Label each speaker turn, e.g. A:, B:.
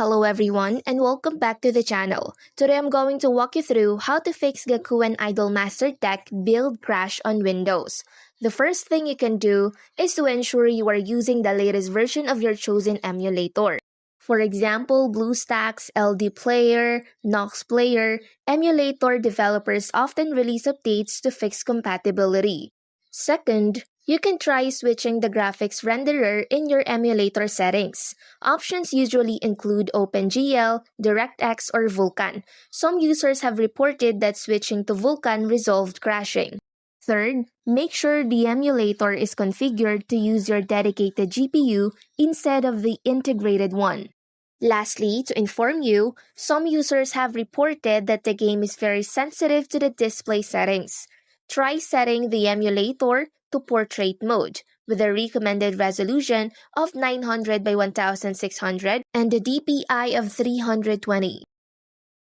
A: Hello everyone and welcome back to the channel. Today I'm going to walk you through how to fix Gakuen Idolmaster Deck-Build crash on Windows. The first thing you can do is to ensure you are using the latest version of your chosen emulator. For example, BlueStacks, LD Player, Nox Player, emulator developers often release updates to fix compatibility. Second, you can try switching the graphics renderer in your emulator settings. Options usually include OpenGL, DirectX, or Vulkan. Some users have reported that switching to Vulkan resolved crashing. Third, make sure the emulator is configured to use your dedicated GPU instead of the integrated one. Lastly, to inform you, some users have reported that the game is very sensitive to the display settings. Try setting the emulator to portrait mode with a recommended resolution of 900 by 1600 and a DPI of 320.